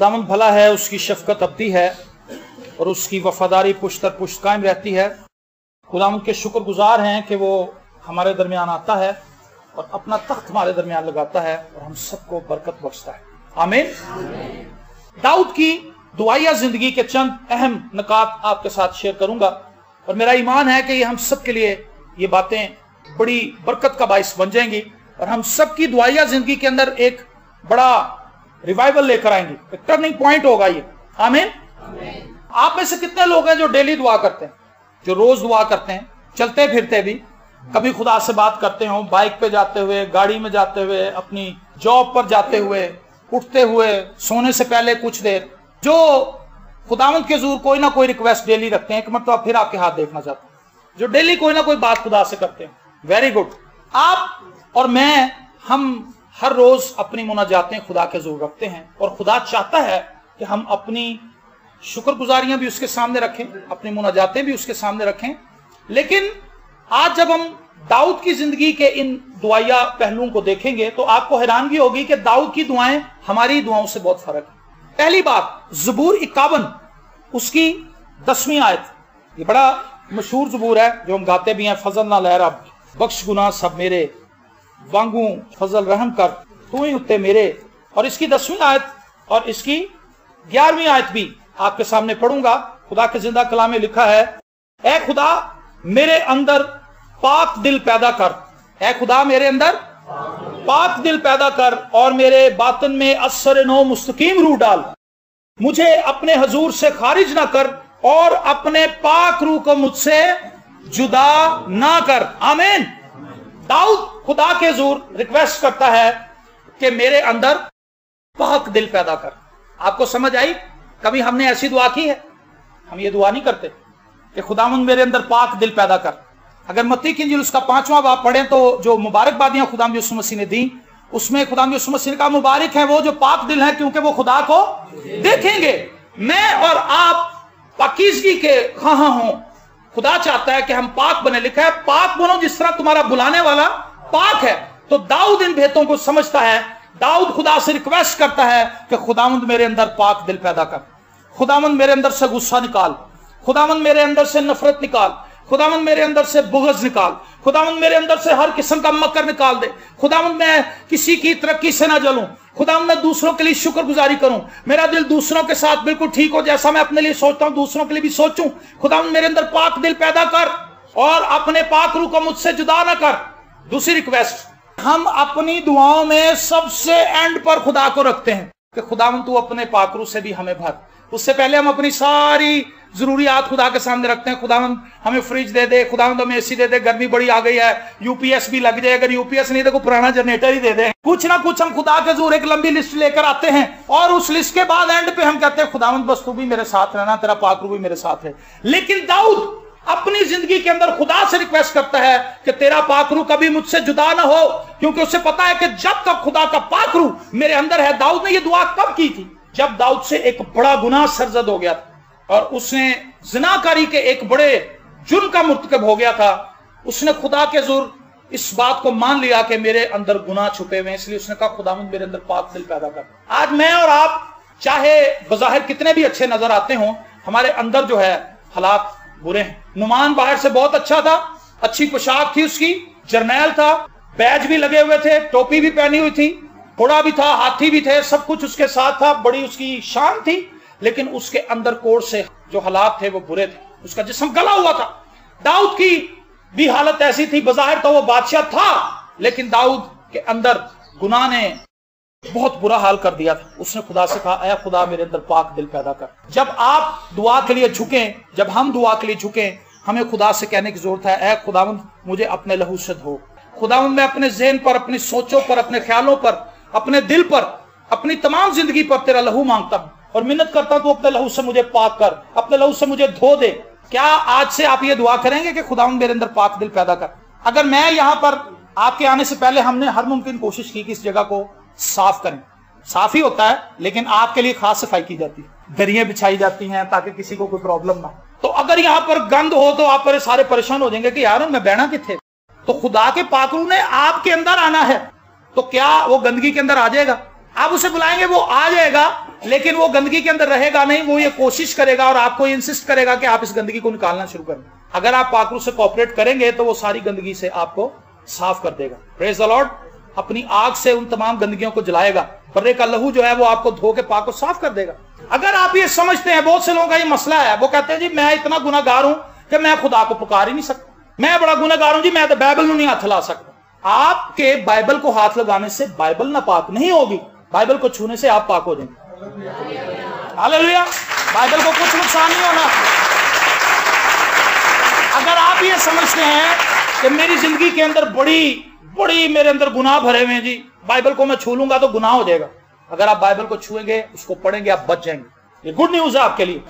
खुदावंद भला है, उसकी शफकत अबदी है और उसकी वफादारी पुश्त दर पुश्त कायम रहती है। खुदावंद के शुक्रगुजार हैं कि वो हमारे दरमियान आता है और अपना तख्त हमारे दरमियान लगाता है और हम सबको बरकत बख्शता है। आमीन। दाऊद की दुआया जिंदगी के चंद अहम नकात आपके साथ शेयर करूंगा और मेरा ईमान है कि ये हम सब के लिए ये बातें बड़ी बरकत का बाइस बन जाएंगी और हम सबकी दुआया जिंदगी के अंदर एक बड़ा रिवाइवल लेकर आएंगी, एक टर्निंग पॉइंट होगा ये। आमीन। आप में से कितने लोग हैं जो डेली दुआ करते हैं, जो रोज दुआ करते हैं, चलते फिरते भी, कभी खुदा से बात करते हो, बाइक पे जाते हुए, गाड़ी में जाते हुए, अपनी जॉब पर जाते हुए, उठते हुए, सोने से पहले कुछ देर, जो खुदावंद के हुजूर कोई ना कोई रिक्वेस्ट डेली रखते हैं। एक मतलब फिर आपके हाथ देखना चाहता हूं, जो डेली कोई ना कोई बात खुदा से करते हैं। Very good. आप और मैं, हम हर रोज अपनी मुनाजातें खुदा के हुजूर रखते हैं और खुदा चाहता है कि हम अपनी शुक्रगुजारियां भी उसके सामने रखें, अपनी मुनाजातें भी उसके सामने रखें। लेकिन आज जब हम दाऊद की जिंदगी के इन दुआया पहलुओं को देखेंगे तो आपको हैरानगी होगी कि दाऊद की दुआएं हमारी दुआओं से बहुत फर्क है। पहली बात, ज़बूर 51 उसकी 10वीं आयत, ये बड़ा मशहूर ज़बूर है जो हम गाते भी हैं। फजल ना लहरा बख्श गुनाह सब मेरे, वांगू फजल रहम कर तू ही उत्ते मेरे। और इसकी 10वीं आयत और इसकी 11वीं आयत भी आपके सामने पढ़ूंगा। खुदा के जिंदा कलाम में लिखा है, ऐ खुदा मेरे अंदर पाक दिल पैदा कर, ऐ खुदा मेरे अंदर पाक दिल पैदा कर और मेरे बातन में असर नो मुस्तकीम रूह डाल। मुझे अपने हजूर से खारिज ना कर और अपने पाक रूह को मुझसे जुदा ना कर। आमीन। दाऊद खुदा के हुजूर रिक्वेस्ट करता है कि मेरे अंदर पाक दिल पैदा कर। आपको समझ आई? कभी हमने ऐसी दुआ की है? हम ये दुआ नहीं करते कि खुदावंद मेरे अंदर पाक दिल पैदा कर। अगर मत्ती की इंजील उसका 5वां बाब पढ़ें तो जो मुबारकबादियां खुदावंद यीशु मसीह ने दी, उसमें खुदावंद यीशु मसीह ने कहा मुबारक है वो जो पाक दिल है क्योंकि वो खुदा को देखेंगे। मैं और आप पाकीज़गी के ख़्वाह हों। खुदा चाहता है कि हम पाक बने। लिखा है पाक बनो जिस तरह तुम्हारा बुलाने वाला पाक है। तो दाऊद इन भेदों को समझता है। दाऊद खुदा से रिक्वेस्ट करता है कि खुदावंद मेरे अंदर पाक दिल पैदा कर, खुदावंद मेरे अंदर से गुस्सा निकाल, खुदावंद मेरे अंदर से नफरत निकाल, खुदावंद मेरे अंदर से बुग़्ज़ निकाल, खुदावंद मेरे अंदर से हर किस्म का मकर निकाल दे। खुदावंद मैं किसी की तरक्की से ना जलूं, खुदावंद मैं दूसरों के लिए शुक्रगुजारी करूं, मेरा दिल दूसरों के साथ बिल्कुल ठीक हो, जैसा मैं अपने लिए सोचता हूं दूसरों के लिए भी सोचूं। खुदावंद मेरे अंदर पाक दिल पैदा कर और अपने पाक रूह को मुझसे जुदा ना कर। दूसरी रिक्वेस्ट, हम अपनी दुआओं में सबसे एंड पर खुदा को रखते हैं कि खुदावंद तू अपने पाक रूह से भी हमें भर। उससे पहले हम अपनी सारी जरूरियात खुदा के सामने रखते हैं। खुदावंद हमें फ्रिज दे दे, खुदावंद हमें एसी दे दे, गर्मी बड़ी आ गई है, यूपीएस भी लग जाए, अगर यूपीएस नहीं तो कोई पुराना जनरेटर ही दे दे। कुछ ना कुछ हम खुदा के जोर एक लंबी लिस्ट लेकर आते हैं और उस लिस्ट के बाद एंड पे हम कहते हैं खुदावंद बस तू भी मेरे साथ रहना, तेरा पाक रूह भी मेरे साथ है। लेकिन दाऊद अपनी जिंदगी के अंदर खुदा से रिक्वेस्ट करता है कि तेरा पाक रूह कभी मुझसे जुदा ना हो, क्योंकि उसे पता है कि जब तक खुदा का पाक रूह मेरे अंदर है। दाऊद ने यह दुआ कब की थी? जब दाऊद से एक बड़ा गुनाह सरजद हो गया था और उसने जिनाकारी के एक बड़े जुर्म का मुर्तकब हो गया था। उसने खुदा के जुर इस बात को मान लिया कि मेरे अंदर गुनाह छुपे हुए हैं, इसलिए उसने कहा खुदावंद मेरे अंदर पाक दिल पैदा कर। आज मैं और आप चाहे बज़ाहिर कितने भी अच्छे नजर आते हों, हमारे अंदर जो है हालात बुरे हैं। नुमान बाहर से बहुत अच्छा था, अच्छी पोशाक थी उसकी, जर्नैल था, बैज भी लगे हुए थे, टोपी भी पहनी हुई थी, घोड़ा भी था, हाथी भी थे, सब कुछ उसके साथ था, बड़ी उसकी शान थी। लेकिन उसके अंदर कोर से जो हालात थे वो बुरे थे, उसका जिस्म गला हुआ था। दाऊद की भी हालत ऐसी थी, बज़ाहिर तो वो बादशाह था लेकिन दाऊद के अंदर गुनाह ने बहुत बुरा हाल कर दिया था। उसने खुदा से कहा ऐ खुदा मेरे अंदर पाक दिल पैदा कर। जब आप दुआ के लिए झुकें, जब हम दुआ के लिए झुकें, हमें खुदा से कहने की जरूरत है ऐ खुदावंद मुझे अपने लहू से धो। खुदावंद मैं अपने ज़हन पर, अपनी सोचों पर, अपने ख्यालों पर, अपने दिल पर, अपनी तमाम जिंदगी पर तेरा लहू मांगता हूं और मिन्नत करता हूं तू अपने लहू से मुझे पाक कर, अपने लहू से मुझे धो दे। क्या आज से आप ये दुआ करेंगे कि खुदावंद मेरे अंदर पाक दिल पैदा कर? अगर मैं यहां पर आपके आने से पहले हमने हर मुमकिन कोशिश की कि इस जगह को साफ करें, साफ ही होता है लेकिन आपके लिए खास सफाई की जाती है, दरियां बिछाई जाती हैं ताकि किसी को कोई प्रॉब्लम ना हो। तो अगर यहां पर गंद हो तो आप पर सारे परेशान हो जाएंगे कि यार मैं बहना किथे। तो खुदा के पाक रूह ने आपके अंदर आना है, तो क्या वो गंदगी के अंदर आ जाएगा? आप उसे बुलाएंगे वो आ जाएगा लेकिन वो गंदगी के अंदर रहेगा नहीं, वो ये कोशिश करेगा और आपको इंसिस्ट करेगा कि आप इस गंदगी को निकालना शुरू करें। अगर आप पाक रूह से कोऑपरेट करेंगे तो वो सारी गंदगी से आपको साफ कर देगा। Praise the Lord. अपनी आग से उन तमाम गंदगियों को जलाएगा। बर्रे का लहू जो है वो आपको धो के पाक को साफ कर देगा। अगर आप ये समझते हैं, बहुत से लोगों का ये मसला है, वो कहते हैं जी मैं इतना गुनाहगार हूं कि मैं खुदा को पुकार ही नहीं सकता, मैं बड़ा गुनाहगार हूं जी, मैं तो बाइबल नहीं हाथ ला सकता। आपके बाइबल को हाथ लगाने से बाइबल नापाक नहीं होगी, बाइबल को छूने से आप पाक हो जाएंगे। हालेलुया। बाइबल को कुछ नुकसान नहीं होना। अगर आप ये समझते हैं कि मेरी जिंदगी के अंदर बड़ी मेरे अंदर गुनाह भरे हुए हैं जी, बाइबल को मैं छू लूंगा तो गुनाह हो जाएगा, अगर आप बाइबल को छुएंगे, उसको पढ़ेंगे, आप बच जाएंगे। ये गुड न्यूज है आपके लिए।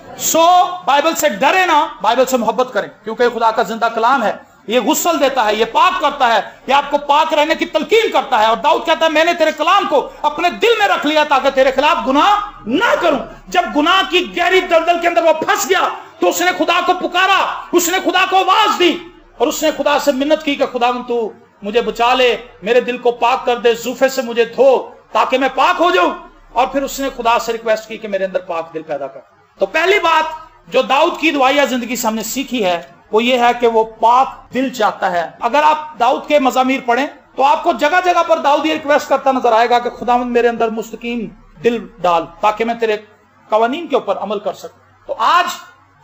बाइबल से डरे ना, बाइबल से मोहब्बत करें, क्योंकि खुदा का जिंदा कलाम है। ये गुस्ल देता है, ये पाक करता है, ये आपको पाक रहने की तलकीन करता है। और दाऊद कहता है मैंने तेरे कलाम को अपने दिल में रख लिया ताकि तेरे खिलाफ गुनाह ना करूं। जब गुनाह की गहरी दलदल के अंदर वो फंस गया तो उसने खुदा को पुकारा, उसने खुदा को आवाज दी और उसने खुदा से मिन्नत की कि खुदा तू मुझे बचा ले, मेरे दिल को पाक कर दे, जूफे से मुझे धो ताकि मैं पाक हो जाऊं। और फिर उसने खुदा से रिक्वेस्ट की कि मेरे अंदर पाक दिल पैदा कर। तो पहली बात जो दाऊद की दुआया जिंदगी से हमने सीखी है वो ये है कि वो पाक दिल चाहता है। अगर आप दाऊद के मज़ामीर पढ़ें तो आपको जगह जगह पर दाऊद ये रिक्वेस्ट करता नजर आएगा कि खुदावंद मेरे अंदर मुस्तकीम दिल डाल ताकि मैं तेरे कवानीन के ऊपर अमल कर सकूं। तो आज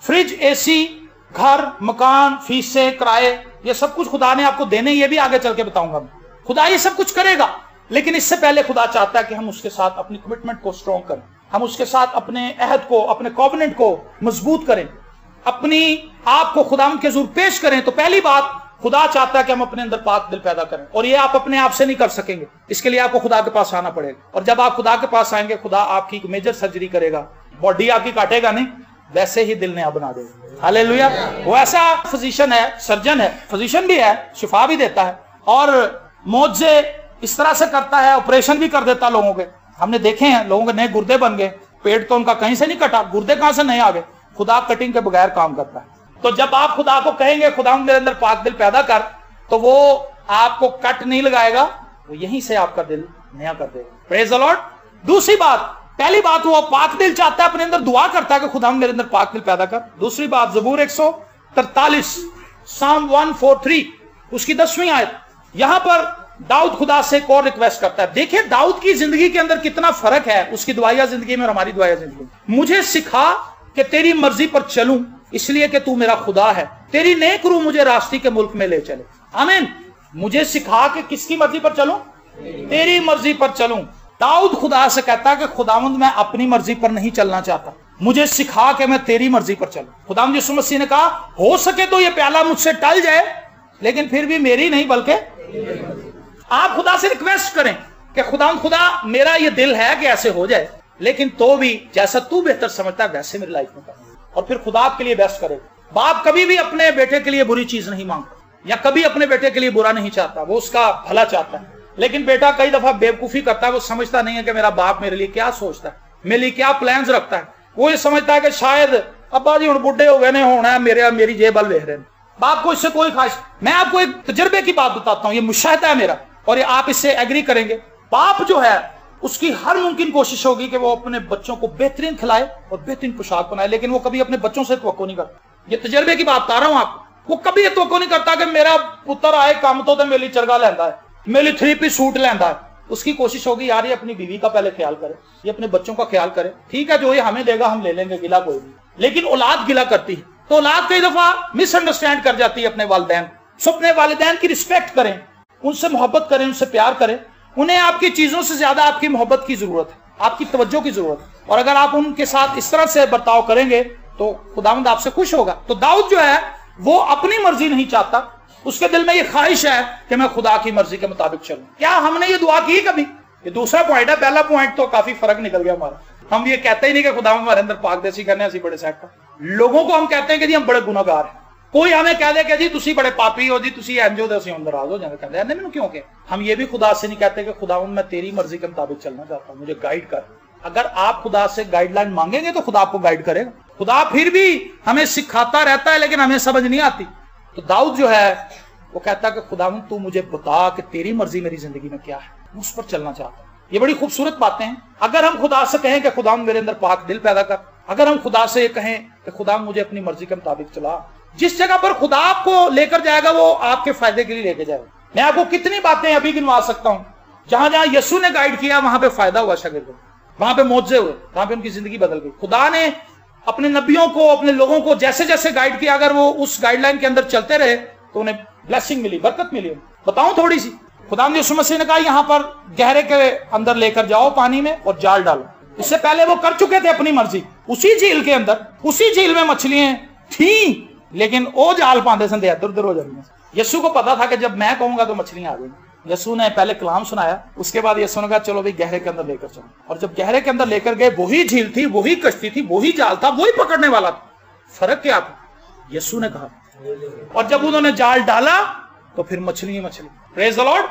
फ्रिज, एसी, घर, मकान, फीसें, किराए, ये सब कुछ खुदा ने आपको देने, ये भी आगे चल के बताऊंगा। खुदा ये सब कुछ करेगा, लेकिन इससे पहले खुदा चाहता है कि हम उसके साथ अपनी कमिटमेंट को स्ट्रॉन्ग करें, हम उसके साथ अपने अहद को, अपने कॉवेनेंट को मजबूत करें, अपनी आप को खुदा के हुजूर पेश करें। तो पहली बात, खुदा चाहता है कि हम अपने अंदर पाक दिल पैदा करें, और ये आप अपने आप से नहीं कर सकेंगे, इसके लिए आपको खुदा के पास आना पड़ेगा। और जब आप खुदा के पास आएंगे, खुदा आपकी एक मेजर सर्जरी करेगा, बॉडी आपकी काटेगा नहीं, वैसे ही दिल नया बना देगा। हालेलुया। वो ऐसा फिजिशियन है, सर्जन है, फिजिशियन भी है, शिफा भी देता है और मौजे इस तरह से करता है, ऑपरेशन भी कर देता लोगों के। हमने देखे हैं लोगों के नए गुर्दे बन गए, पेट तो उनका कहीं से नहीं कटा, गुर्दे कहां से नए आ गए। खुदा कटिंग के बगैर काम करता है। तो जब आप खुदा को कहेंगे खुदा मेरे अंदर पाक दिल पैदा कर, तो वो आपको कट नहीं लगाएगा, वो यहीं से आपका दिल नया कर देगा। Praise the Lord. दूसरी बात, पहली बात वो पाक दिल चाहता है, अपने अंदर दुआ करता है कि खुदा मेरे अंदर पाक दिल पैदा कर। दूसरी बात, ज़बूर 143, साम 143 उसकी 10वीं आयत, यहां पर दाऊद खुदा से एक और रिक्वेस्ट करता है। देखिए दाऊद की जिंदगी के अंदर कितना फर्क है उसकी दुआया जिंदगी में और हमारी दुआया जिंदगी में। मुझे सिखा कि तेरी मर्जी पर चलूं, इसलिए कि तू मेरा खुदा है, तेरी नेक रूह मुझे रास्ते के मुल्क में ले चले। आमीन। मुझे सिखा कि किसकी मर्जी पर चलूं? तेरी मर्जी पर चलूं। दाऊद खुदा से कहता है कि खुदावंद मैं अपनी मर्जी पर नहीं चलना चाहता, मुझे सिखा कि मैं तेरी मर्जी पर चलूं। खुदावंद यीशु मसीह ने कहा हो सके तो ये प्याला मुझसे टल जाए, लेकिन फिर भी मेरी नहीं बल्कि आप खुदा से रिक्वेस्ट करें कि खुदा मेरा ये दिल है कि ऐसे हो जाए, लेकिन तो भी जैसा तू बेहतर समझता है वैसे मेरी लाइफ में कर। और फिर खुदा आपके लिए बेस्ट करेगा। बाप कभी भी अपने बेटे के लिए बुरी चीज नहीं मांगता या कभी अपने बेटे के लिए बुरा नहीं चाहता, वो उसका भला चाहता है। लेकिन बेटा कई दफा बेवकूफी करता है, वो समझता नहीं है कि मेरा बाप मेरे लिए क्या सोचता है, मेरे लिए क्या प्लान्स रखता है। वो ये समझता है कि शायद अब्बा जी हुण बुढ़े हो गए ने, होना मेरी जेब बल वेख रहे हैं। बाप को इससे कोई ख्वाहिश। मैं आपको एक तजर्बे की बात बताता हूँ, ये मुशाहिदा है मेरा और ये आप इससे एग्री करेंगे। बाप जो है उसकी हर मुमकिन कोशिश होगी कि वो अपने बच्चों को बेहतरीन खिलाए और बेहतरीन पोशाक बनाए, लेकिन वो कभी अपने बच्चों से तवक्को नहीं करता। ये तजर्बे की बात बता रहा हूं आपको। वो कभी ये तवक्को नहीं करता कि मेरा पुत्र आए काम तो मेरे लिए चरगा लेंदा है, मेरे 3 पीस सूट लेंदा है। उसकी कोशिश होगी यार ये अपनी बीवी का पहले ख्याल करे, ये अपने बच्चों का ख्याल करे। ठीक है जो ये हमें देगा हम ले लेंगे, गिला कोई नहीं। लेकिन औलाद गिला करती है, तो औलाद कई दफा मिसअंडरस्टैंड कर जाती है अपने वालिदैन। सो अपने वालिदैन की रिस्पेक्ट करें, उनसे मोहब्बत करें, उनसे प्यार करें। उन्हें आपकी चीजों से ज्यादा आपकी मोहब्बत की जरूरत है, आपकी तवज्जो की जरूरत है। और अगर आप उनके साथ इस तरह से बर्ताव करेंगे तो खुदावंद आपसे खुश होगा। तो दाऊद जो है वो अपनी मर्जी नहीं चाहता, उसके दिल में ये ख्वाहिश है कि मैं खुदा की मर्जी के मुताबिक चलूं। क्या हमने ये दुआ की कभी? ये दूसरा पॉइंट है। पहला पॉइंट तो काफी फर्क निकल गया हमारा। हम ये कहते ही नहीं कि खुदा हमारे अंदर पाकदेसी करने ऐसी बड़े सेट का। लोगों को हम कहते हैं कि जी हम बड़े गुनाहगार हैं। कोई हमें कह दे कि जी तुसी बड़े पापी हो, जी तुसी एंजो दे असीं नाराज हो जाते, कहते हैं नहीं क्यों के। हम ये भी खुदा से नहीं कहते कि खुदावंद मैं तेरी मर्जी के मुताबिक चलना चाहता हूं, मुझे गाइड कर। अगर आप खुदा से गाइडलाइन मांगेंगे तो खुदा आपको गाइड करेगा। खुदा फिर भी हमें सिखाता रहता है लेकिन हमें समझ नहीं आती। तो दाऊद जो है वो कहता है कि खुदावंद तू मुझे बता कि तेरी मर्जी मेरी जिंदगी में क्या है, उस पर चलना चाहता हूं। ये बड़ी खूबसूरत बातें हैं। अगर हम खुदा से कहें कि खुदा मेरे अंदर पाक दिल पैदा कर, अगर हम खुदा से कहें कि खुदा मुझे अपनी मर्जी के मुताबिक चला, जिस जगह पर खुदा आपको लेकर जाएगा वो आपके फायदे के लिए लेके जाएगा। मैं आपको कितनी बातें अभी गिनवा सकता हूं, जहां जहां यीशु ने गाइड किया वहां पे फायदा हुआ शागिर्द को, वहां पे मौजे हुए, वहां पे उनकी जिंदगी बदल गई। खुदा ने अपने नबियों को, अपने लोगों को जैसे जैसे गाइड किया, अगर वो उस गाइडलाइन के अंदर चलते रहे तो उन्हें ब्लेसिंग मिली, बरकत मिली। बताऊं थोड़ी सी, खुदा यीशु मसीह ने कहा यहां पर गहरे के अंदर लेकर जाओ पानी में और जाल डालो। इससे पहले वो कर चुके थे अपनी मर्जी, उसी झील के अंदर, उसी झील में मछलियां थी, लेकिन वो जाल पाते संदे इधर उधर हो जाएंगे। यीशु को पता था कि जब मैं कहूंगा तो मछलियां आ जाएंगी। यीशु ने पहले कलाम सुनाया, उसके बाद यीशु ने कहा चलो भाई गहरे के अंदर लेकर चलो। और जब गहरे के अंदर लेकर गए, वही झील थी, वही कश्ती थी, वही जाल था, वही पकड़ने वाला था। फर्क क्या था? यीशु ने कहा, और जब उन्होंने जाल डाला तो फिर मछली मछली। Praise the Lord.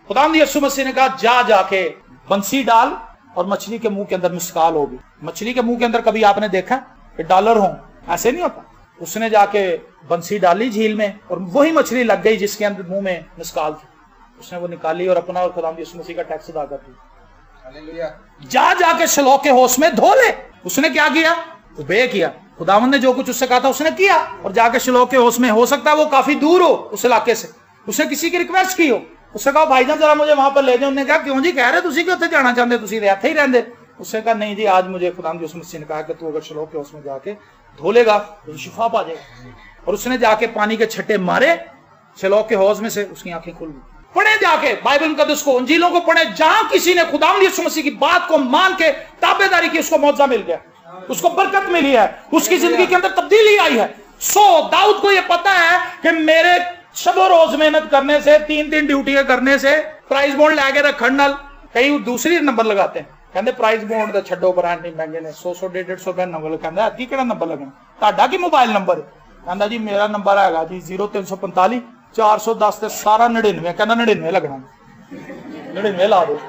खुदा यीशु मसीह ने कहा जा जाके बंसी डाल और मछली के मुंह के अंदर मिसकाल होगी। मछली के मुंह के अंदर कभी आपने देखा कि डॉलर हो? ऐसे नहीं होता। उसने जाके बंसी डाली झील में और वही मछली लग गई जिसके अंदर मुंह में मिसकाल थी। उसने वो निकाली और अपना और खुदा यीशु मसीह का टैक्स अदा कर दिया। जा जाके शलोक के होश में धो ले। उसने क्या किया? उबे किया। खुदावंद ने जो कुछ उससे कहा था उसने किया, और जाके शलोक के होश में, हो सकता है वो काफी दूर हो उस इलाके से, उसने किसी की रिक्वेस्ट की हो, उसने कहा भाईजान जरा मुझे वहां पर ले जाओ। उन्होंने कहा क्यों जी, कह रहे तुसी कि उत्थे जाना चाहते, तुसी इत्थे ही रहंदे। उसने कहा नहीं जी, आज मुझे खुदा यीशु मसीह ने कहा कि तू अगर शलोक के होश में जाके धो लेगा तो शिफा पा जाएगा। और उसने जाके पानी के छट्टे मारे शलोक के हौज में से, उसकी आंखें खुल गई। पढ़े जाके बाइबल मुकद्दस को, अंजीलों को पढ़े, जहां किसी ने खुदा यीशु मसीह की बात को मान के ताबेदारी की, उसको मौजा मिल गया, उसको बरकत मिली है, उसकी जिंदगी के अंदर तब्दीली आई है। दाऊद को यह पता है कि मेरे शबो रोज मेहनत करने से, 3-3 ड्यूटी करने से, प्राइज बॉन्ड लैके रखण नाल, कई दूसरी नंबर लगाते हैं, कहते प्राइज बॉन्ड तो छड्डो ब्रांड नहीं महंगे ने, 100-150 रुपए नंबर। कहता अति केड़ा नंबर लगना, ਤੁਹਾਡਾ की मोबाइल नंबर? कहता जी मेरा नंबर हैगा जी 0345 410 ते सारा 99। कहता 99 लगना, 99 ला दो,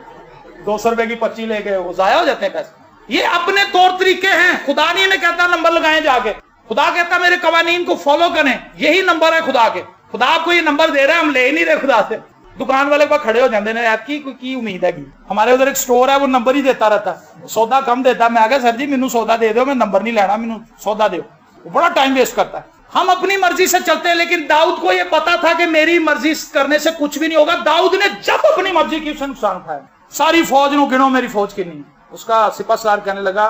200 रुपए की पर्ची लेके वो जाया हो जाते हैं पैसे। ये अपने तौर तरीके हैं। खुदा नहीं ने कहता नंबर लगाएं जाके, खुदा कहता मेरे कवानीन को फॉलो करें, यही नंबर है खुदा के। खुदा आपको ये नंबर दे रहा है, हम ले ही नहीं रहे खुदा से। दुकान वाले को खड़े हो जाते हैं, आपकी की उम्मीद है कि हमारे उधर एक स्टोर है, वो नंबर ही देता रहता है, सौदा कम देता। मैं आगे सर जी मैनू सौदा दे दो, मैं नंबर नहीं लेना, मैनू सौदा दो। वो बड़ा टाइम वेस्ट करता है। हम अपनी मर्जी से चलते हैं, लेकिन दाऊद को यह पता था कि मेरी मर्जी करने से कुछ भी नहीं होगा। दाऊद ने जब अपनी मर्जी की, उसने नुकसान उठाया। सारी फौज नु गिनो, मेरी फौज कितनी। उसका सिपाहीसलार कहने लगा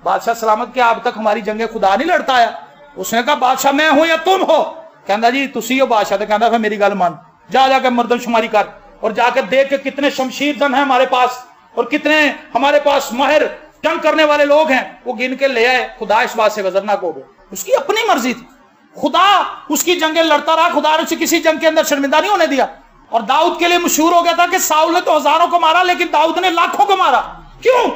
बादशाह सलामत, क्या अब तक हमारी जंगे खुदा नहीं लड़ता आया? उसने कहा बादशाह मैं हूं या तुम हो? कहता जी तुसी हो बादशाह। तो कहता फिर मेरी गल मान, जा जाकर मर्दमशुमारी कर और जाकर देख के कितने शमशीर जन है हमारे पास और कितने हमारे पास माहिर जंग करने वाले लोग हैं, वो गिन के ले आए। खुदा इस बात से गजरनाक हो गए। उसकी अपनी मर्जी थी, खुदा उसकी जंगें लड़ता रहा, खुदा ने उसे किसी जंग के अंदर शर्मिंदा नहीं होने दिया। और दाऊद के लिए मशहूर हो गया था कि साउल ने तो हजारों को मारा, लेकिन दाऊद ने लाखों को मारा। क्यों?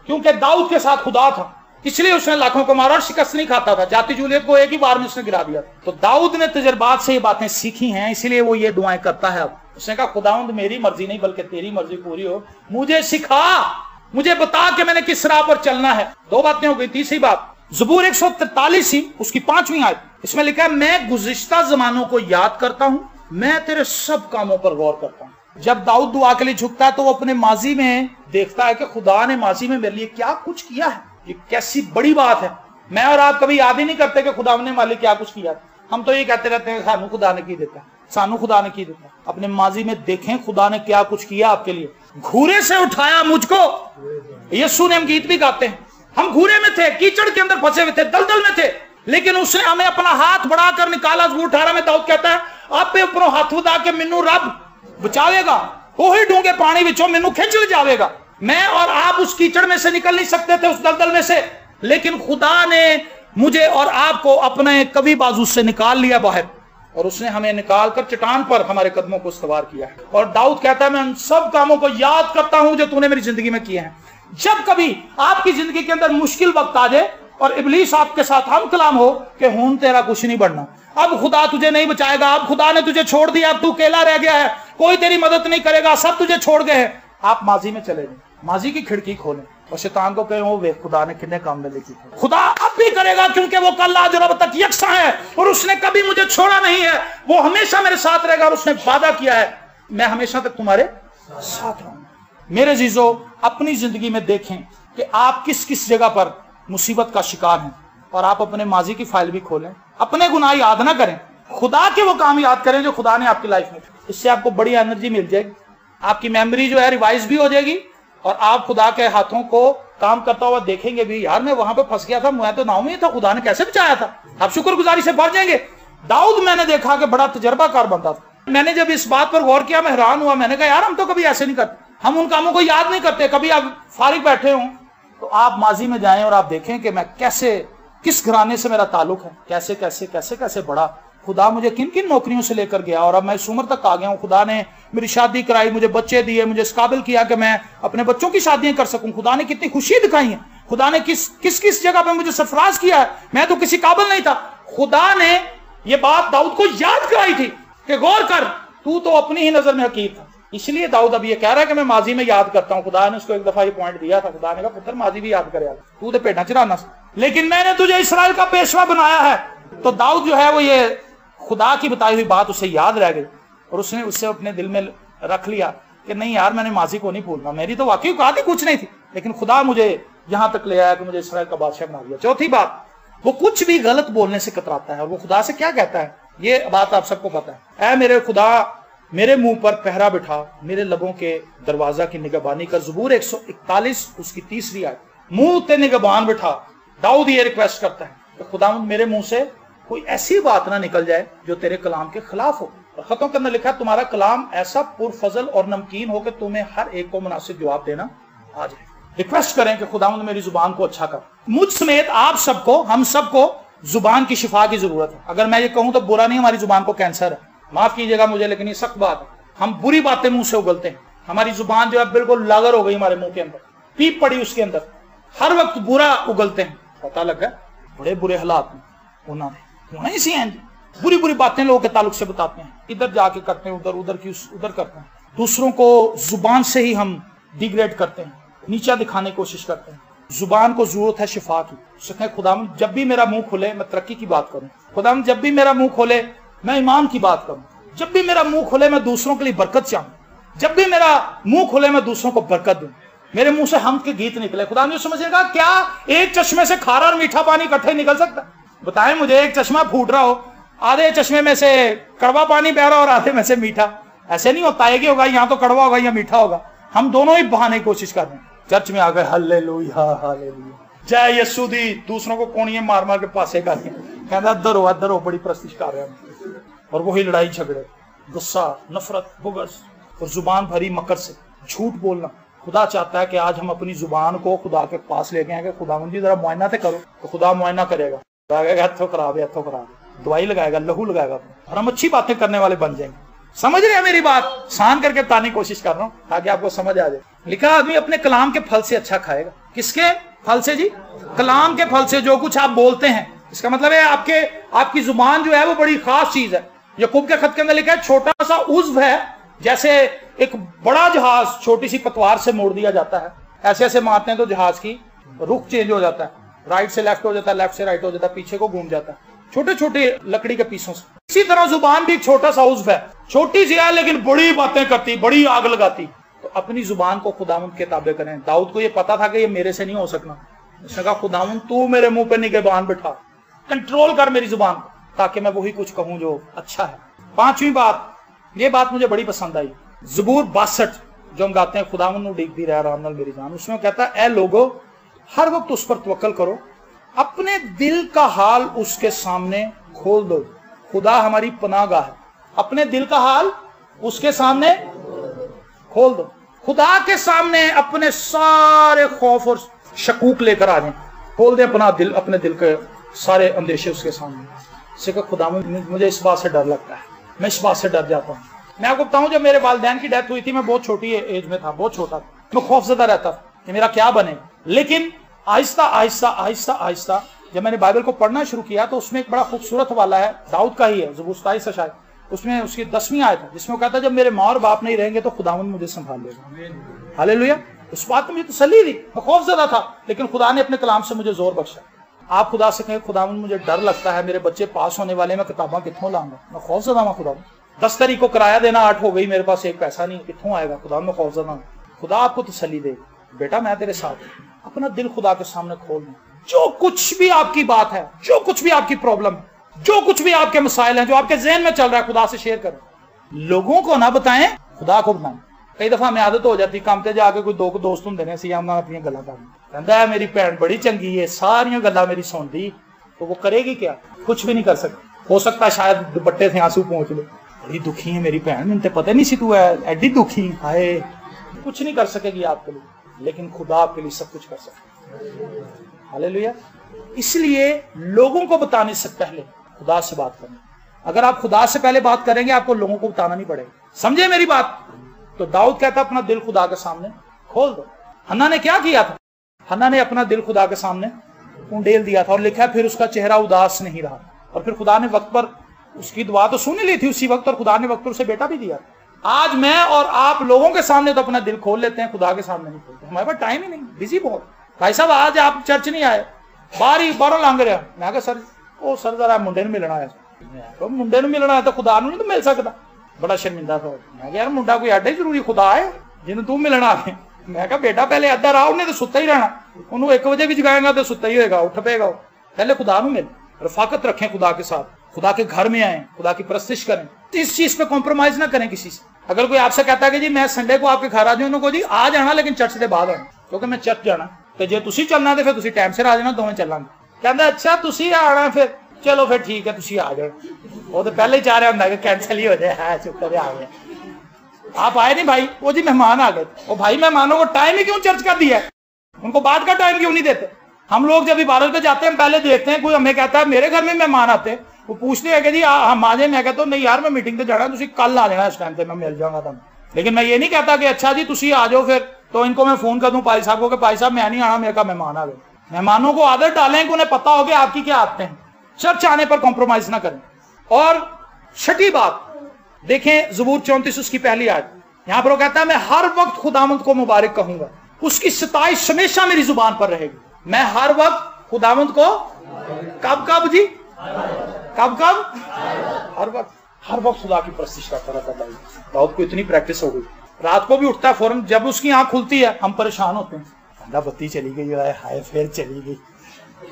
क्योंकि दाऊद के साथ खुदा था, इसलिए उसने लाखों को मारा और शिकस्त नहीं खाता था। जाति जूलियत को एक ही बार में उसने गिरा दिया। तो दाऊद ने तजर्बात से ये बातें सीखी हैं, इसलिए वो ये दुआएं करता है। अब उसने कहा खुदावंद मेरी मर्जी नहीं बल्कि तेरी मर्जी पूरी हो, मुझे सिखा, मुझे बता कि मैंने किस राह पर चलना है। 2 बातें हो गई। तीसरी बात, ज़बूर 143 उसकी 5वीं आयत, इसमें लिखा है मैं गुज़िश्ता ज़मानों को याद करता हूं, मैं तेरे सब कामों पर गौर करता हूं। जब दाऊद दुआ के लिए झुकता है तो वो अपने माजी में देखता है कि खुदा ने माजी में मेरे लिए क्या कुछ किया है। ये कैसी बड़ी बात है। मैं और आप कभी याद ही नहीं करते कि खुदा ने हमारे लिए क्या कुछ किया। हम तो ये कहते रहते हैं सानू खुदा ने की देता, सानू खुदा ने की देता। अपने माजी में देखें खुदा ने क्या कुछ किया आपके लिए। घूरे से उठाया मुझको, यीशु ने हम गीत भी गाते हैं। हम घूरे में थे, कीचड़ के अंदर फंसे हुए थे, दलदल में थे, लेकिन उसने हमें अपना हाथ बढ़ाकर निकाला। ज़बूर 18 में दाऊद कहता है आप पे ऊपरों हाथ उठा के मैनू रब बचावेगा, वही डूंगे पानी विचों मैनू खिंच ले जावेगा। मैं और आप उस कीचड़ में से निकल नहीं सकते थे, उस दलदल में से, लेकिन खुदा ने मुझे और आपको अपने कभी बाजू से निकाल लिया बाहर, और उसने हमें निकालकर चट्टान पर हमारे कदमों को सवार किया है। और दाऊद कहता है मैं उन सब कामों को याद करता हूं जो तूने मेरी जिंदगी में किए हैं। जब कभी आपकी जिंदगी के अंदर मुश्किल वक्त आ जाए और इब्लीस आपके साथ हम कलाम हो कि हूं तेरा कुछ नहीं बढ़ना, अब खुदा तुझे नहीं बचाएगा, अब खुदा ने तुझे छोड़ दिया, अब तू अकेला रह गया है, कोई तेरी मदद नहीं करेगा, सब तुझे छोड़ गए हैं, आप माजी में चले जाए, माजी की खिड़की खोलें और शैतान को कहें वो वे खुदा ने कितने काम में लेके किए। खुदा अब भी करेगा क्योंकि वो कल आज और अब तक यकसा है और उसने कभी मुझे छोड़ा नहीं है, वो हमेशा मेरे साथ रहेगा और उसने वादा किया है मैं हमेशा तक तुम्हारे साथ रहूंगा। मेरे जीजो, अपनी जिंदगी में देखें कि आप किस किस जगह पर मुसीबत का शिकार हैं, और आप अपने माजी की फाइल भी खोलें, अपने गुनाह याद ना करें, खुदा के वो काम याद करें जो खुदा ने आपकी लाइफ में। इससे आपको बड़ी एनर्जी मिल जाएगी, आपकी मेमोरी जो है रिवाइज भी हो जाएगी, और आप खुदा के हाथों को काम करता हुआ देखेंगे भी, यार मैं वहां पे फंस गया था, मैं तो नाव में ही था, खुदा ने कैसे बचाया था। आप शुक्रगुजारी से भर जाएंगे। दाऊद मैंने देखा कि बड़ा तजर्बाकार बनता था। मैंने जब इस बात पर गौर किया, मैं हैरान हुआ। मैंने कहा यार हम तो कभी ऐसे नहीं करते, हम उन कामों को याद नहीं करते। कभी आप फारिग बैठे हो तो आप माजी में जाएं और आप देखें कि मैं कैसे, किस घराने से मेरा ताल्लुक है, कैसे कैसे कैसे कैसे बढ़ा, खुदा मुझे किन किन नौकरियों से लेकर गया, और अब मैं इस उम्र तक आ गया हूं। खुदा ने मेरी शादी कराई, मुझे बच्चे दिए, मुझे इस काबिल किया कि मैं अपने बच्चों की शादियां कर सकूं। खुदा ने कितनी खुशी दिखाई है, खुदा ने किस किस किस जगह पे मुझे सरफराज किया है। मैं तो किसी काबिल नहीं था। खुदा ने ये बात दाऊद को याद कराई थी कि गौर कर, तू तो अपनी ही नजर में हकीर था। इसलिए दाऊद अब ये कह रहा है कि मैं माजी में याद करता हूं। खुदा ने उसको एक दफा ये पॉइंट दिया था। खुदा ने कहा पुत्र माजी भी याद करे, तू तो पेटा चराना, लेकिन मैंने तुझे इस्राएल का पेशवा बनाया है। तो दाऊद जो है वो ये खुदा की बताई हुई बात उसे याद रह गई, और उसने उससे अपने दिल में रख लिया कि नहीं यार, मैंने माजी को नहीं भूलना। मेरी तो वाकई औकात ही कुछ नहीं थी, लेकिन खुदा मुझे यहां तक ले आया कि मुझे इस्राएल का बादशाह बना दिया। चौथी बात, वो कुछ भी गलत बोलने से कतराता है, और वो खुदा से क्या कहता है, ये बात आप सबको पता है। ऐ मेरे खुदा, मेरे मुंह पर पहरा बिठा, मेरे लबों के दरवाजा की निगहबानी कर। ज़बूर 141 उसकी 3री आयत। मुंह ते निगहबान बिठा। दाऊद ये रिक्वेस्ट करता है कि खुदा मेरे मुंह से कोई ऐसी बात ना निकल जाए जो तेरे कलाम के खिलाफ हो। और खतों के अंदर लिखा है तुम्हारा कलाम ऐसा पुरफजल और नमकीन हो कि तुम्हें हर एक को मुनासिब जवाब देना आ जाए। रिक्वेस्ट करें कि खुदा मेरी जुबान को अच्छा कर। मुझ समेत आप सबको, हम सबको जुबान की शिफा की जरूरत है। अगर मैं ये कहूं तो बुरा नहीं, हमारी जुबान को कैंसर है, माफ कीजिएगा मुझे, लेकिन ये सख्त बात है। हम बुरी बातें मुंह से उगलते हैं। हमारी जुबान जो है बिल्कुल लागर हो गई हमारे मुंह के अंदर, पीप पड़ी उसके अंदर, हर वक्त बुरा उगलते हैं। पता लगा बड़े बुरे हालात में उन्होंने होना इसी हैं, बुरी बुरी बातें लोगों के ताल्लुक से बताते हैं, इधर जाके करते हैं, उधर उधर की उधर करते हैं। दूसरों को जुबान से ही हम डिग्रेड करते हैं, नीचा दिखाने की कोशिश करते हैं। जुबान को जरूरत है शिफा की। उसने खुदा जब भी मेरा मुंह खोले मैं तरक्की की बात करूं, खुदा जब भी मेरा मुंह खोले मैं ईमान की बात करूं, जब भी मेरा मुंह खोले मैं दूसरों के लिए बरकत चाहूं, जब भी मेरा मुंह खोले मैं दूसरों को बरकत दूं। मेरे मुंह से हम के गीत निकले। खुदा ने समझेगा क्या एक चश्मे से खारा और मीठा पानी इकट्ठे निकल सकता? बताएं मुझे, एक चश्मा फूट रहा हो, आधे चश्मे में से कड़वा पानी बह रहा और आधे में से मीठा, ऐसे नहीं होता है कि होगा या तो कड़वा होगा या मीठा होगा। हम दोनों ही बहाने की कोशिश कर रहे हैं। चर्च में आ गए हालेलुया हालेलुया जय यीशु दी, दूसरों को कोनिए मार मार के पासे कर दिया, कहता अदर हो बड़ी प्रस्तिश कर रहे हैं। और वही लड़ाई झगड़े, गुस्सा, नफरत, बुग़्ज़ और जुबान भरी मकर से झूठ बोलना। खुदा चाहता है कि आज हम अपनी जुबान को खुदा के पास लेके आए कि खुदा मुझे जरा मुआयना तो करो, तो खुदा मुआयना करेगा, हथों खराब है, हथों खराब है, दवाई लगाएगा, लहू लगाएगा, और हम अच्छी बातें करने वाले बन जाएंगे। समझ रहे हैं मेरी बात? सान करके बताने की कोशिश कर रहा हूँ ताकि आपको समझ आ जाए। लिखा आदमी अपने कलाम के फल से अच्छा खाएगा। किसके फल से जी? कलाम के फल से। जो कुछ आप बोलते हैं, इसका मतलब है आपकी जुबान जो है वो बड़ी खास चीज है। याकूब के खत के अंदर लिखा है छोटा सा उज्व है, जैसे एक बड़ा जहाज छोटी सी पतवार से मोड़ दिया जाता है, ऐसे ऐसे मारते हैं तो जहाज की रुख चेंज हो जाता है, राइट से लेफ्ट हो जाता है, लेफ्ट से राइट हो जाता है, पीछे को घूम जाता है, छोटे छोटे लकड़ी के पीसों से। इसी तरह जुबान भी एक छोटा सा उज्व है, छोटी सी है लेकिन बड़ी बातें करती, बड़ी आग लगाती। तो अपनी जुबान को खुदावंद के ताबे करें। दाऊद को ये पता था कि ये मेरे से नहीं हो सकना। उसने कहा खुदावंद तू मेरे मुंह पे निगहबान बिठा, कंट्रोल कर मेरी जुबान को, ताकि मैं वही कुछ कहूं जो अच्छा है। पांचवी बात, ये बात मुझे बड़ी पसंद आई। ज़बूर 62 जो हम गाते हैं, खुदावंद नु डिगदी रह आराम नाल मेरी जान, उसमें कहता है, ए लोगो हर वक्त उस पर तवक्कल करो, अपने दिल का हाल उसके सामने खोल दो। खुदा हमारी पनाहगाह है। अपने दिल का हाल उसके सामने खोल दो। खुदा के सामने अपने सारे खौफ और शकूक लेकर आ जाए, खोल दे अपना दिल, अपने दिल के सारे अंदेशे उसके सामने। से खुदा मुझे इस बात से डर लगता है, मैं इस बात से डर जाता हूँ। मैं आपको बताऊं, जब मेरे वालिदैन की डेथ हुई थी, मैं बहुत छोटी एज में था, बहुत छोटा था, मैं खौफजदा रहता था कि मेरा क्या बनेगा। लेकिन आहिस्ता आहिस्ता आहिस्ता आहिस्ता जब मैंने बाइबल को पढ़ना शुरू किया तो उसमें एक बड़ा खूबसूरत वाला है, दाऊद का ही है, ज़बूर 27 शायद, उसमें उसकी 10वीं आयत है, जिसमें वो कहता है जब मेरे माँ और बाप नहीं रहेंगे तो खुदावंद मुझे संभाल लेगा। हालेलुया। उस बात में मुझे तसल्ली थी, मैं खौफजदा था, लेकिन खुदा ने अपने कलाम से मुझे जोर बख्शा। आप खुदा से कहें खुदावंद मुझे डर लगता है, मेरे बच्चे पास होने वाले, मैं किताबा कितों लाऊंगा, मैं खौफजदा हूं खुदावंद। 10 तारीख को किराया देना 8 हो गई, मेरे पास एक पैसा नहीं, कितों आएगा खुदावंद, मैं खौफजदा हूं। खुदा आपको तसल्ली दे, बेटा मैं तेरे साथ हूं। अपना दिल खुदा के सामने खोल दें। जो कुछ भी आपकी बात है, जो कुछ भी आपकी प्रॉब्लम है, जो कुछ भी आपके मसाइल हैं, जो आपके जहन में चल रहा है, खुदा से शेयर करें। लोगों को ना बताएं, खुदा को बताएं। कई दफा हमें आदत हो जाती काम ते जाके कोई दो दोस्त होंगे ने सी अपनी गल्ला कहता है मेरी भैन बड़ी चंगी है, सारिया गल्लां मेरी सुनती, तो वो करेगी क्या? कुछ भी नहीं कर सकती। हो सकता है शायद दुपट्टे से आंसू पहुंच ले, बड़ी दुखी है मेरी भैन, मैंने पता नहीं सी तू है एडी दुखी, हाय। कुछ नहीं कर सकेगी आपके लिए, लेकिन खुदा आपके लिए सब कुछ कर सकता। हालेलुया। इसलिए लोगों को बताने से पहले खुदा से बात करें। अगर आप खुदा से पहले बात करेंगे, आपको लोगों को बताना नहीं पड़ेगा। समझे मेरी बात? तो दाऊद कहता अपना दिल खुदा के सामने खोल दो। हन्ना ने क्या किया था? हन्ना ने अपना दिल खुदा के सामने उंडेल दिया था, और लिखा फिर उसका चेहरा उदास नहीं रहा। और फिर खुदा ने वक्त पर उसकी दुआ तो सुन ली थी उसी वक्त, और खुदा ने वक्त पर उसे बेटा भी दिया। आज मैं और आप लोगों के सामने तो अपना दिल खोल लेते हैं, खुदा के सामने नहीं खोलते। हमारे पास टाइम ही नहीं, बिजी बहुत। भाई साहब आज आप चर्च नहीं आए, बाहरों लंघ रहा, मैं कहा सर ਉਹ सर जरा मुंडे मिलना है। तो मुंडे मिलना है तो खुदा नहीं तो मिल सकता। बड़ा शर्मिंदा था। मैं यार मुंडा कोई एडा ही जरूरी खुदा है जिन्हें तू मिलना आ। मैं कहा बेटा पहले अद्धा रहा, उन्हें तो सुता ही रहना, उन्होंने 1 बजे भी जगाएगा तो सुता ही होगा, उठ पेगा। पहले खुदा ਨੂੰ मिल, रफाकत रखें खुदा के साथ, खुदा के घर में आए, खुदा की परस्तिश करें। इस चीज पे कॉम्प्रोमाइज ना करें किसी से। अगर कोई आपसे कहता है कि जी मैं संडे को आपके घर आ जाऊं, उनको जी आ जाना लेकिन चर्च के बाद आना, क्योंकि मैं चर्च जाना। तो जे तुसी चलना तो फिर तुसी टाइम से आ जाना, दोवें चलांगे। कहता अच्छा तुसी आना, फिर चलो फिर ठीक है तुसी आ जाओ। वो तो पहले ही चाह रहा होंगे कि कैंसिल ही हो जाए, है शुक्र आ गया। आप आए नहीं भाई, वो जी मेहमान आ गए। वो भाई मेहमानों को टाइम ही क्यों चर्च कर दिया है? उनको बाद का टाइम क्यों नहीं देते? हम लोग जब इबादत पे जाते हैं पहले देखते हैं, कोई हमें कहता है मेरे घर में मेहमान आते हैं, वो पूछते हैं कि जी हम आ जाए। मैं कहता हूँ नहीं यार मैं मीटिंग पे जाना, तुसी कल आ जाना, इस टाइम पे मैं मिल जाऊंगा तुम। लेकिन मैं ये नहीं कहता कि अच्छा जी तुसी आ जाओ, फिर तो इनको मैं फोन कर दूं भाई साहब को कि भाई साहब मैं नहीं आना, मेरे का मेहमान आ गए। मेहमानों को आदत डालें कि उन्हें पता हो कि आपकी क्या आदतें हैं। चर्च आने पर कॉम्प्रोमाइज ना करें। और छठी बात देखें, ज़बूर 34 उसकी पहली आयत, यहां पर वो कहता है मैं हर वक्त खुदावंद को मुबारक कहूंगा, उसकी सताइश हमेशा मेरी जुबान पर रहेगी। मैं हर वक्त खुदावंद को कब जी कब हर वक्त खुदा की परस्तिश करता रहता है। दाऊद को इतनी प्रैक्टिस हो गई, रात को भी उठता है फौरन, जब उसकी आंख खुलती है हम परेशान होते हैं, ठंडा बत्ती चली गई है, हाय फिर चली गई,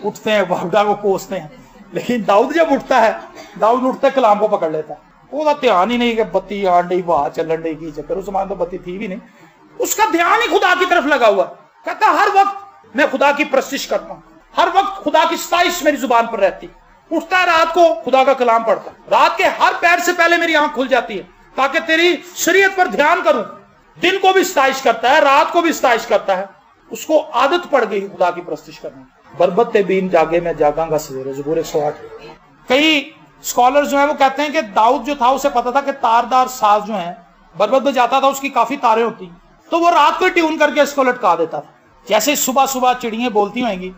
उठते हैं बावडा को कोसते हैं। लेकिन दाऊद जब उठता है, दाऊद उठते कलाम को पकड़ लेता है। उसका ध्यान ही नहीं कि बत्ती आन डई, वाह चलन डई की चक्कर, उस समय तो बत्ती थी भी नहीं, उसका ध्यान ही खुदा की तरफ लगा हुआ। कहता हर वक्त मैं खुदा की परस्तिश करता हूं, हर वक्त खुदा की सताइश मेरी जुबान पर रहती। उठता है रात को खुदा का कलाम पढ़ता, रात के हर पैर से पहले मेरी आंख खुल जाती है ताकि तेरी शरीयत पर ध्यान करूं। दिन को भी सताइश करता है, रात को भी सताइश करता है। उसको आदत पड़ गई खुदा की परस्तिश करने। बरबत बीन जागे मैं जागांगा सवेरे, ज़बूर 108। कई स्कॉलर जो है वो कहते हैं कि दाऊद जो था उसे पता था कि तारदार साज जो है बरबत में जाता था, उसकी काफी तारें होती, तो वो रात को ट्यून करके इसको लटका देता था। जैसे सुबह सुबह चिड़ियां बोलती होंगी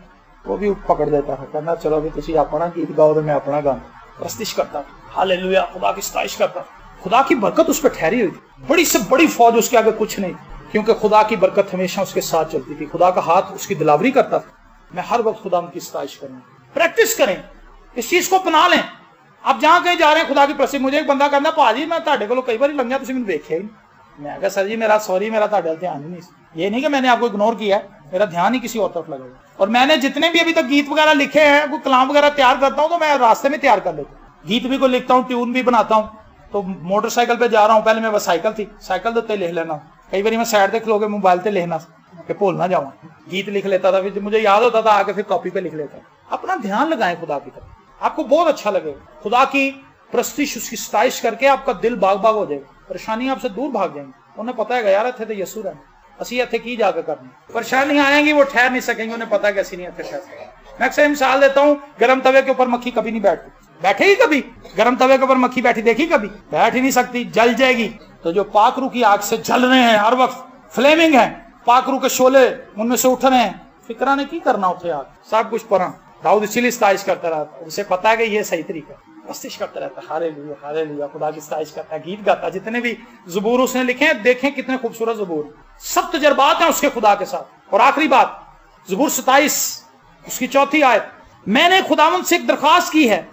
वो भी पकड़ देता था, कहना चलो भी तुसी अपना गीत गाओ, मैं अपना गाना। परस्तिश करता, हालेलुया, खुदा की सताइश करता। खुदा की बरकत उस पर ठहरी हुई, बड़ी से बड़ी फौज उसके आगे कुछ नहीं, क्योंकि खुदा की बरकत हमेशा उसके साथ चलती थी। खुदा का हाथ उसकी दिलावरी करता था। मैं हर वक्त खुदा की सताइश करूँ। प्रैक्टिस करें, इस चीज को अपना लें। आप जहां कहीं जा रहे हैं खुदा की परस्तिश। मुझे एक बंदा कहना भाजी मैं ਤੁਹਾਡੇ ਕੋਲੋਂ कई बार लंघिया तुसीं मैनूं वेखिया ही नहीं। मैं कहा सर जी मेरा सॉरी, मेरा ਤੁਹਾਡੇ ਵੱਲ ध्यान ही नहीं। ये नहीं कि मैंने आपको इग्नोर किया है, मेरा ध्यान ही किसी और तरफ लगा हुआ। और मैंने जितने भी अभी तक गीत वगैरह लिखे हैं, कोई कलाम वगैरह तैयार करता हूँ तो मैं रास्ते में तैयार कर लेता हूँ। गीत भी कोई लिखता हूँ, ट्यून भी बनाता हूँ, तो मोटरसाइकिल पे जा रहा हूँ, पहले मेरे पास साइकिल थी, साइकिल उत्ते लिख लेना। कई बार मैं साइड से खलो के मोबाइल से लिखना कि भूल ना जाऊँ, गीत लिख लेता था, फिर मुझे याद होता था आके फिर कॉपी पे लिख लेता। अपना ध्यान लगाएं खुदा की तरफ, आपको बहुत अच्छा लगेगा। खुदा की परस्तिश, उसकी सताइश करके आपका दिल बाग बाग हो जाएगा, परेशानियां आपसे दूर भाग जाएंगी। उन्हें पता है यार इतने तो यसू है, असि इतने की जाकर करना, परेशानियां आएंगी वो ठहर नहीं सकेंगे, उन्हें पता है कि असि नहीं इतने ठहर सकेंगे। मैं अक्सर मिसाल देता हूँ, गर्म तवे के ऊपर मक्खी कभी नहीं बैठती, बैठेगी कभी? गर्म तवे के ऊपर मक्खी बैठी देखी कभी? बैठ ही नहीं सकती, जल जाएगी। तो जो पाकरू की आग से जल रहे हैं, हर वक्त फ्लेमिंग है, पाकरू के शोले उनमें से उठ रहे हैं, फिक्रा ने की करना उठे आग, सब कुछ परा। दाऊद इसीलिए सताइश करता रहता, उसे पता है कि ये सही तरीका, परस्तिश करता रहता, हालेलुया हालेलुया, खुदा की सताइश करता है, गीत गाता। जितने भी ज़बूर उसने लिखे हैं, देखें कितने खूबसूरत ज़बूर, सब तजर्बात हैं उसके खुदा के साथ। और आखिरी बात, ज़बूर 27 उसकी 4थी आयत, मैंने खुदावंद से एक दरखास्त की है,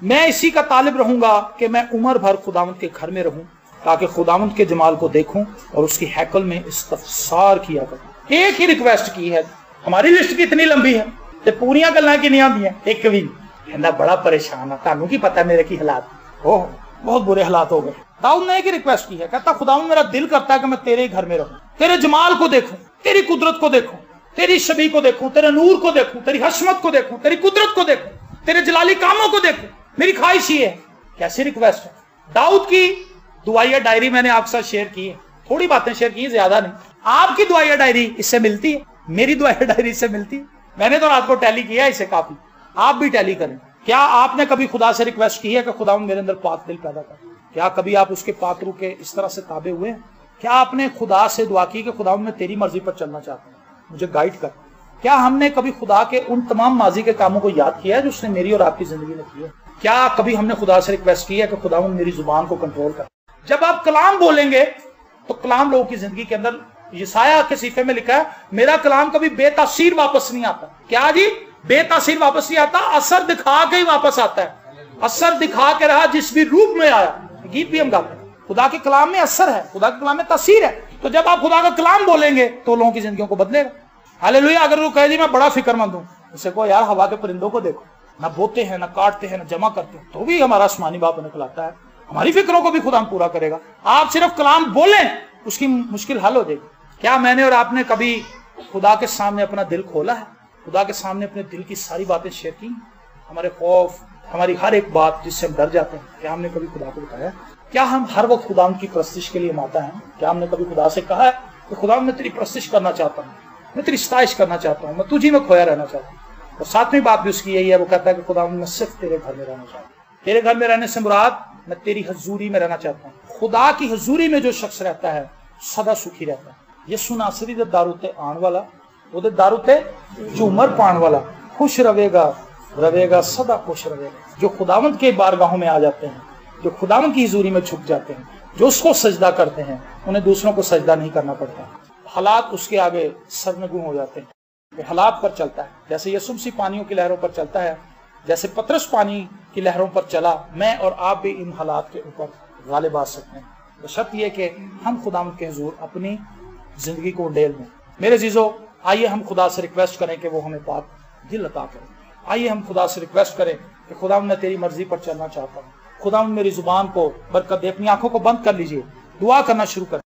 मैं इसी का तालिब रहूंगा कि मैं उम्र भर खुदावंद के घर में रहूं ताकि खुदावंद के जमाल को देखूं और उसकी हैकल में इस्तफसार किया करूं। एक ही रिक्वेस्ट की है, हमारी लिस्ट कितनी लंबी है ते पूरियां गल्लां किन्नियां होंदियां, एक भी कहंदा बड़ा परेशान है, तानू की पता मेरे की हालात, ओह बहुत बुरे हालात हो गए। दाऊद ने एक ही रिक्वेस्ट की है, कहता खुदावंद मेरा दिल करता है कि मैं तेरे घर में रहूं, तेरे जमाल को देखूं, तेरी कुदरत को देखूं, तेरी शबी को देखूं, तेरे नूर को देखूं, तेरी हशमत को देखूं, तेरी कुदरत को देखूं, तेरे जलाली कामों को देखूं। मेरी ख्वाहिश ही है। कैसी रिक्वेस्ट है। दाऊद की दुआया डायरी मैंने आपके साथ शेयर की है, थोड़ी बातें शेयर की, ज्यादा नहीं। आपकी दुआया डायरी इससे मिलती है, मेरी दुआया डायरी इससे मिलती है। मैंने तो रात को टैली किया इसे काफी, आप भी टैली करें। क्या आपने कभी खुदा से रिक्वेस्ट की है कि खुदा मेरे अंदर पाक दिल पैदा कर? क्या कभी आप उसके पाक रूह के इस तरह से ताबे हुए हैं? क्या आपने खुदा से दुआ की कि खुदा मैं तेरी मर्जी पर चलना चाहता हूँ, मुझे गाइड कर? क्या हमने कभी खुदा के उन तमाम माजी के कामों को याद किया है जो उसने मेरी और आपकी जिंदगी में किया? क्या कभी हमने खुदा से रिक्वेस्ट की है कि खुदा मेरी जुबान को कंट्रोल कर? जब आप कलाम बोलेंगे तो कलाम लोगों की जिंदगी के अंदर, यशाया के सीफे में लिखा है, मेरा कलाम कभी बेतासीर वापस नहीं आता। क्या जी? बेतासीर वापस नहीं आता, असर दिखा के ही वापस आता है। असर दिखा के रहा जिस भी रूप में आया। गीत भी हम गाते हैं, खुदा के कलाम में असर है, खुदा के कलाम में तासीर है। तो जब आप खुदा का कलाम बोलेंगे तो लोगों की जिंदगियों को बदलेगा। हालेलुया। अगर वो कहे जी मैं बड़ा फिक्रमंद हूं, उसे को यार हवा के परिंदों को देखो, ना बोते हैं, ना काटते हैं, ना जमा करते हैं, तो भी हमारा आसमानी बाप निकलाता है। हमारी फिक्रों को भी खुदा पूरा करेगा। आप सिर्फ कलाम बोलें, उसकी मुश्किल हल हो जाएगी। क्या मैंने और आपने कभी खुदा के सामने अपना दिल खोला है? खुदा के सामने अपने दिल की सारी बातें शेयर की? हमारे खौफ, हमारी हर एक बात जिससे हम डर जाते हैं, क्या हमने कभी खुदा को बताया? क्या हम हर वक्त खुदा की परस्तिश के लिए माता हैं? क्या हमने कभी खुदा से कहा है कि खुदा मैं तेरी परस्तिश करना चाहता हूँ, मैं तेरी सताइश करना चाहता हूँ, मैं तुझी में खोया रहना चाहता हूँ? और सातवीं बात भी उसकी यही है, वो कहता है कि खुदा मैं सिर्फ तेरे घर में रहना चाहता हूँ। तेरे घर में रहने से मुराद मैं तेरी हजूरी में रहना चाहता हूँ। खुदा की हजूरी में जो शख्स रहता है सदा सुखी रहता है। यसू नासरी दे दारू ते आने वाला, ओदे दारू ते झूमर पाने वाला खुश रहेगा, रहेगा सदा खुश रहेगा। जो खुदावंत के बारगाहों में आ जाते हैं, जो खुदावंत की हजूरी में छुप जाते हैं, जो उसको सजदा करते हैं, उन्हें दूसरों को सजदा नहीं करना पड़ता। हालात उसके आगे सरनगू हो जाते हैं, वो हालात पर चलता है। जैसे यसू मसीह पानियों की लहरों पर चलता है, जैसे पतरस पानी की लहरों पर चला, मैं और आप भी इन हालात के ऊपर गालिब आ सकते हैं। तो शर्त यह कि हम खुदावंत के हुजूर अपनी जिंदगी को उंडेल दें। मेरे जीजो, आइए हम खुदा से रिक्वेस्ट करें कि वो हमें पाक दिल अता करें। आइए हम खुदा से रिक्वेस्ट करें कि खुदा मैं तेरी मर्जी पर चलना चाहता हूँ। खुदा मेरी जुबान को बरकत दे। अपनी आंखों को बंद कर लीजिए, दुआ करना शुरू करें।